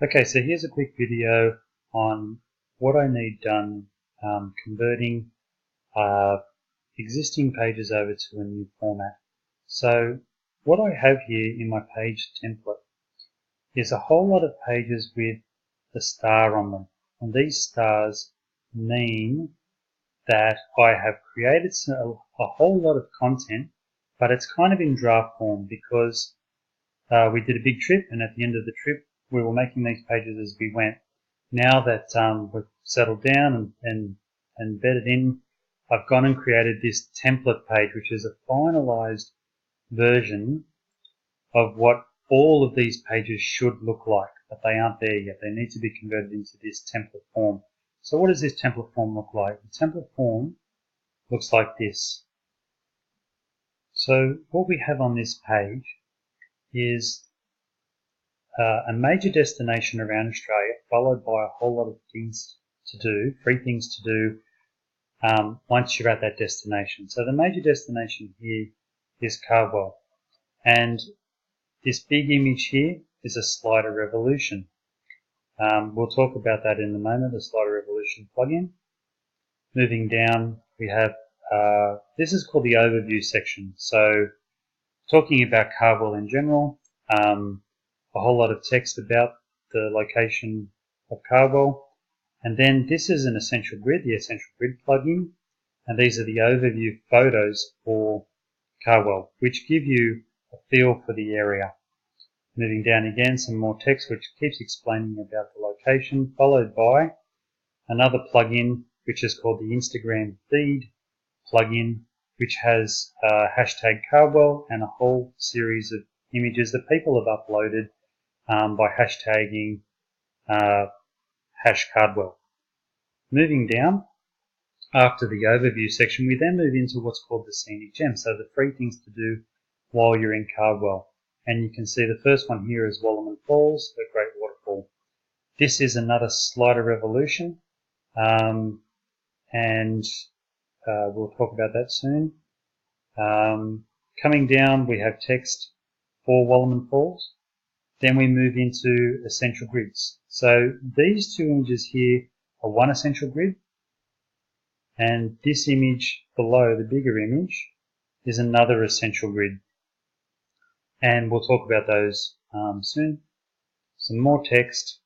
Okay, so here's a quick video on what I need done converting existing pages over to a new format. So what I have here in my page template is a whole lot of pages with the star on them. And these stars mean that I have created a whole lot of content, but it's kind of in draft form because we did a big trip, and at the end of the trip we were making these pages as we went. Now that we've settled down and bedded in, I've gone and created this template page, which is a finalized version of what all of these pages should look like, but they aren't there yet. They need to be converted into this template form. So what does this template form look like? The template form looks like this. So what we have on this page is a major destination around Australia, followed by a whole lot of things to do, free things to do once you're at that destination. So the major destination here is Cardwell, and this big image here is a Slider Revolution. We'll talk about that in a moment, the Slider Revolution plugin. Moving down, we have this is called the overview section. So talking about Cardwell in general, a whole lot of text about the location of Cardwell. And then this is an Essential Grid, the Essential Grid plugin. And these are the overview photos for Cardwell, which give you a feel for the area. Moving down again, some more text which keeps explaining about the location, followed by another plugin which is called the Instagram Feed plugin, which has hashtag Cardwell and a whole series of images that people have uploaded by hashtagging #Cardwell. Moving down, after the overview section, we then move into what's called the Scenic Gem, so the free things to do while you're in Cardwell. And you can see the first one here is Wallerman Falls, a great waterfall. This is another Slider Revolution, and we'll talk about that soon. Coming down, we have text for Wallerman Falls. Then we move into Essential Grids. So these two images here are one Essential Grid, and this image below, the bigger image, is another Essential Grid. And we'll talk about those soon. Some more text,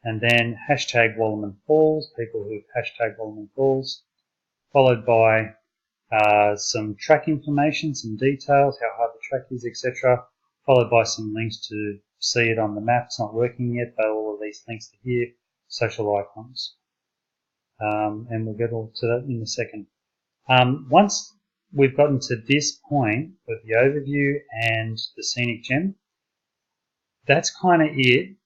and then hashtag Wallerman Falls, people who've hashtagged Wallerman Falls, followed by some track information, some details, how hard the track is, etc., followed by some links to see it on the map. It's not working yet, but all of these links are here, social icons. And we'll get all to that in a second. Once we've gotten to this point of the overview and the Scenic Gem, that's kind of it.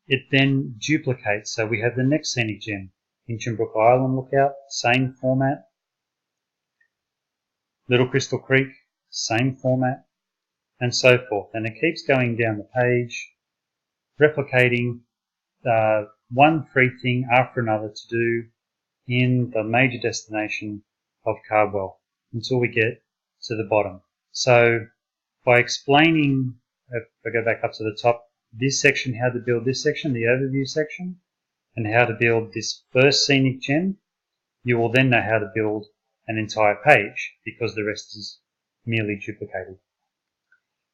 It then duplicates. So we have the next Scenic Gem, Hinchinbrook Island Lookout, same format. Little Crystal Creek, same format, and so forth. And it keeps going down the page, replicating one free thing after another to do in the major destination of Cardwell until we get to the bottom. So by explaining, if I go back up to the top, this section, how to build this section, the overview section, and how to build this first Scenic Gem, you will then know how to build an entire page because the rest is merely duplicated.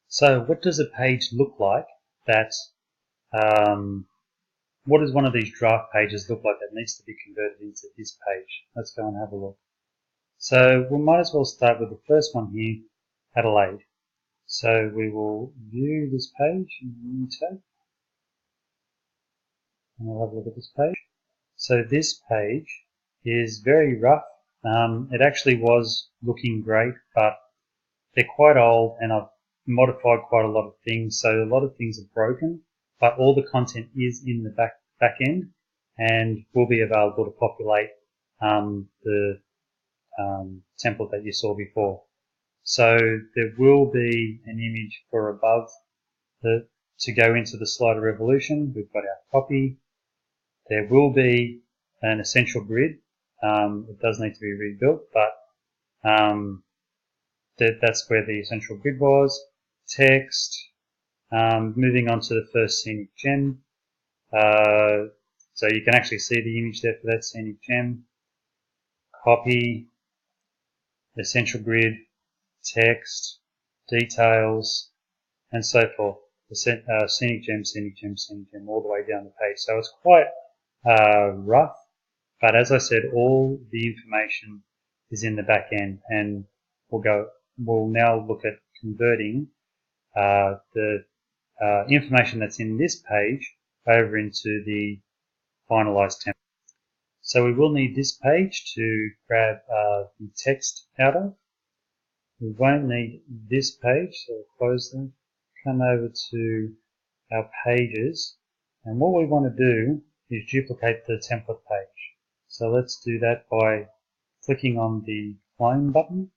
So what does a page look like that, what does one of these draft pages look like that needs to be converted into this page? Let's go and have a look. So we might as well start with the first one here, Adelaide. So we will view this page in the new tab, and we'll have a look at this page. So this page is very rough. It actually was looking great, but they're quite old and I've modified quite a lot of things. So a lot of things are broken, but all the content is in the back end and will be available to populate the template that you saw before. So there will be an image for above to go into the Slider Revolution. We've got our copy. There will be an Essential Grid. It does need to be rebuilt, but that's where the Essential Grid was. Text. Moving on to the first Scenic Gem. So you can actually see the image there for that scenic gem. Copy, essential grid, text, details, and so forth. The scenic gem, all the way down the page. So it's quite rough, but as I said, all the information is in the back end, and we'll now look at converting the information that's in this page over into the finalized template. So we will need this page to grab the text out of. We won't need this page, so we'll close them. Come over to our pages, and what we want to do is duplicate the template page. So let's do that by clicking on the clone button.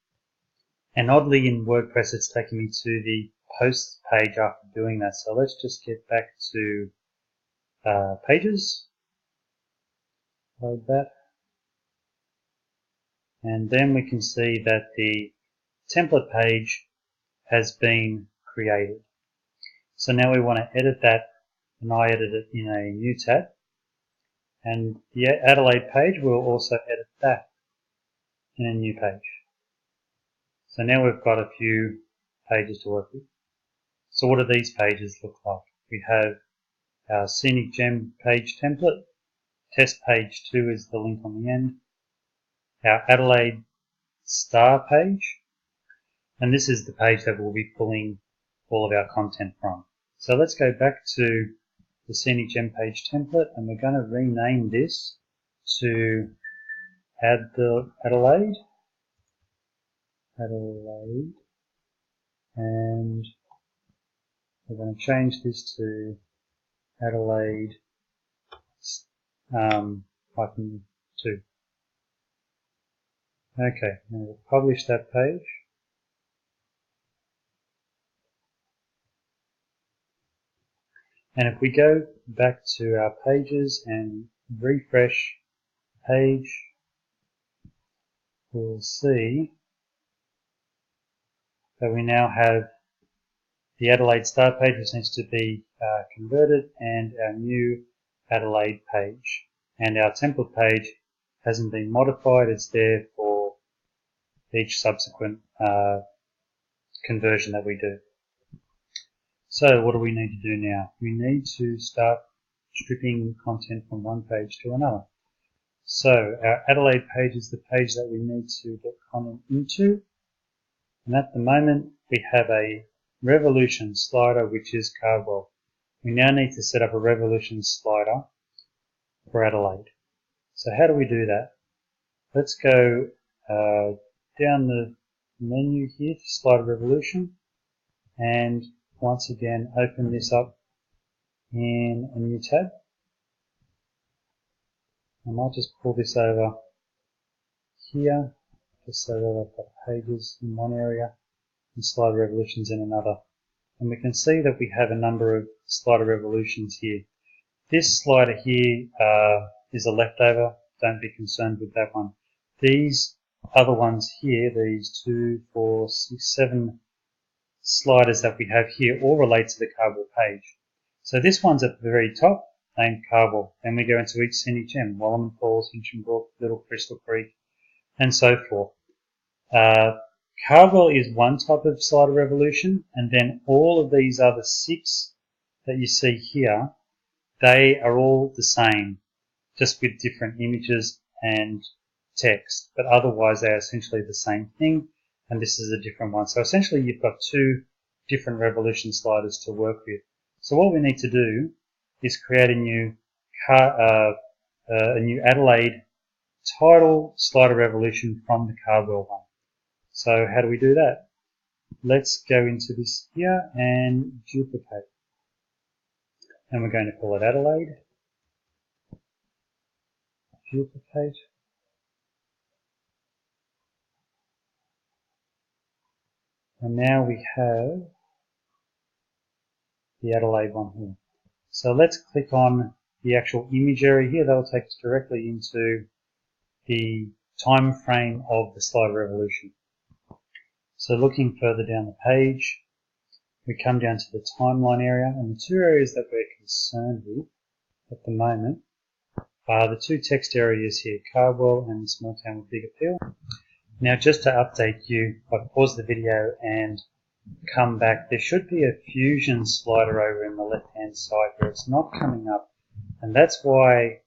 And oddly in WordPress it's taking me to the posts page after doing that. So let's just get back to pages. Load that. And then we can see that the template page has been created. So now we want to edit that, and I edit it in a new tab. And the Adelaide page, we'll also edit that in a new page. So now we've got a few pages to work with. So what do these pages look like? We have our Scenic Gem page template. Test page 2 is the link on the end. Our Adelaide star page. And this is the page that we'll be pulling all of our content from. So let's go back to the Scenic Gem page template, and we're going to rename this to Adelaide, and we're going to change this to Adelaide -2. Okay, now we'll publish that page. And if we go back to our pages and refresh the page, we'll see that we now have the Adelaide star page, which needs to be converted, and our new Adelaide page. And our template page hasn't been modified, it's there for each subsequent conversion that we do. So what do we need to do now? We need to start stripping content from one page to another. So our Adelaide page is the page that we need to get content into. And at the moment we have a revolution slider, which is Cardwell. We now need to set up a revolution slider for Adelaide. So how do we do that? Let's go down the menu here to slider revolution, and once again open this up in a new tab. I might just pull this over here just so that I've got pages in one area and slider revolutions in another. And we can see that we have a number of slider revolutions here. This slider here is a leftover, don't be concerned with that one. These other ones here, these 2, 4, 6, 7 sliders that we have here all relate to the Cardwell page. So this one's at the very top, named Cardwell. Then we go into each Scenic Gem, Wallerman Falls, Hinchinbrook, Little Crystal Creek, and so forth. Cardwell is one type of slider revolution, and then all of these other 6 that you see here, they are all the same, just with different images and text, but otherwise they are essentially the same thing, and this is a different one. So essentially you've got 2 different revolution sliders to work with. So what we need to do is create a new Adelaide title slider revolution from the Cardwell one. So how do we do that? Let's go into this here and duplicate. And we're going to call it Adelaide. Duplicate. And now we have the Adelaide one here. So let's click on the actual image area here. That'll take us directly into the time frame of the slider revolution. So looking further down the page, we come down to the timeline area, and the 2 areas that we're concerned with at the moment are the two text areas here, Cardwell and the small town with big appeal. Now just to update you, I've paused the video and come back. There should be a fusion slider over in the left hand side here. It's not coming up, and that's why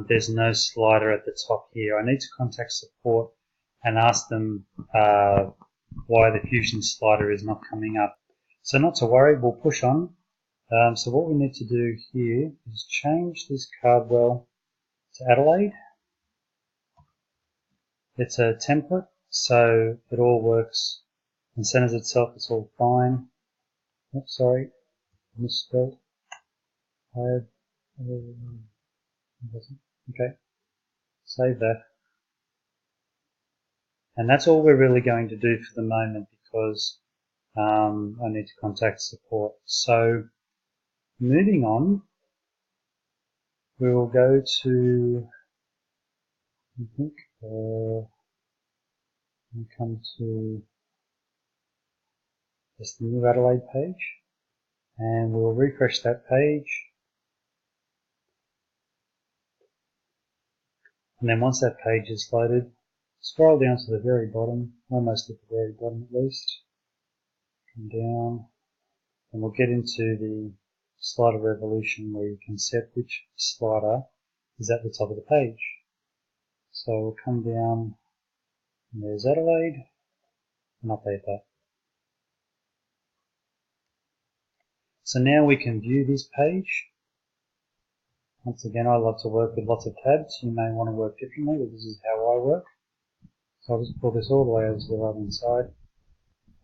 there's no slider at the top here. I need to contact support and ask them why the fusion slider is not coming up. So not to worry, we'll push on. So what we need to do here is change this Cardwell to Adelaide. It's a template, so it all works and centers itself. It's all fine. Oops, sorry, misspelled. Okay, save that. And that's all we're really going to do for the moment because I need to contact support. So moving on, we will go to, I think, we'll come to just the new Adelaide page, and we'll refresh that page. And then once that page is loaded, scroll down to the very bottom, almost at the very bottom at least, come down, and we'll get into the slider revolution where you can set which slider is at the top of the page. So we'll come down, and there's Adelaide, and update that. So now we can view this page. Once again, I love to work with lots of tabs. You may want to work differently, but this is how I work. So I'll just pull this all the way over to the right hand side.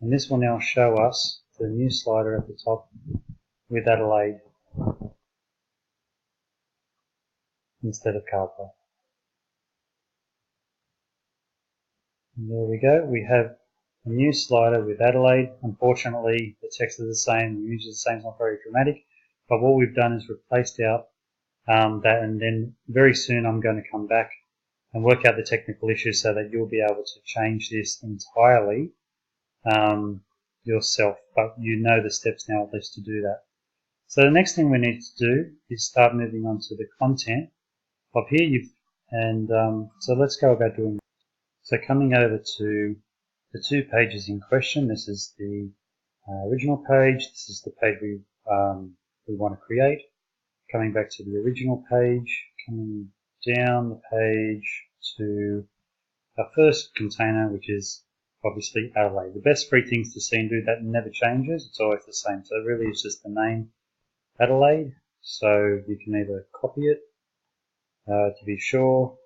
And this will now show us the new slider at the top with Adelaide instead of Cardwell. And there we go. We have a new slider with Adelaide. Unfortunately, the text is the same, the image is the same, it's not very dramatic. But what we've done is replaced out that, and then very soon I'm going to come back and work out the technical issues so that you'll be able to change this entirely yourself, but you know the steps now at least to do that. So the next thing we need to do is start moving on to the content. Up here, so let's go about doing that. So coming over to the two pages in question, this is the original page, this is the page we want to create. Coming back to the original page, coming down the page to our first container, which is obviously Adelaide. The best three things to see and do that never changes, it's always the same. So really it's just the name Adelaide. So you can either copy it to be sure,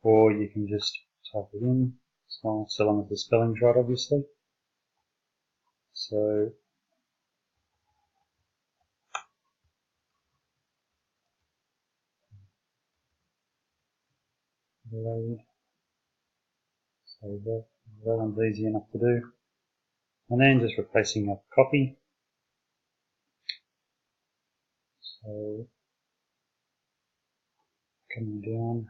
or you can just type it in, so long as the spelling's right obviously. So Adelaide. So that one's easy enough to do. And then just replacing a copy. So coming down.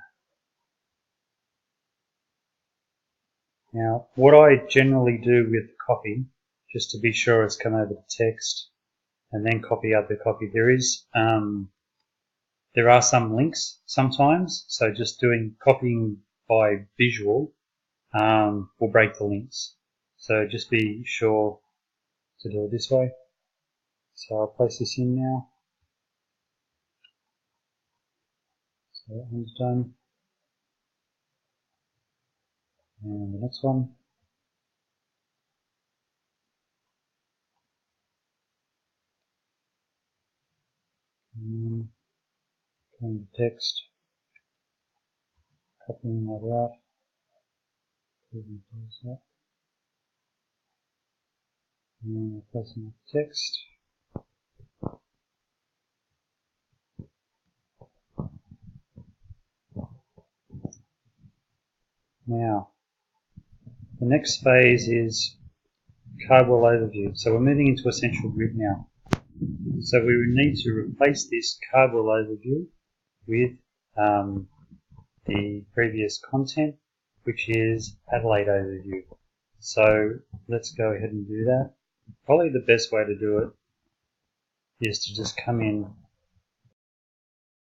Now, what I generally do with copy, just to be sure it's come over the text, and then copy out the copy, there are some links sometimes, so just copying by visual will break the links. So just be sure to do it this way. So I'll place this in now. So that one's done. And the next one. And going to text. Copying that out. And replacing the text. Now, the next phase is Cardwell overview. So we're moving into Essential Grid now. So we would need to replace this Cardwell overview with the previous content, which is Adelaide overview. So let's go ahead and do that. Probably the best way to do it is to just come in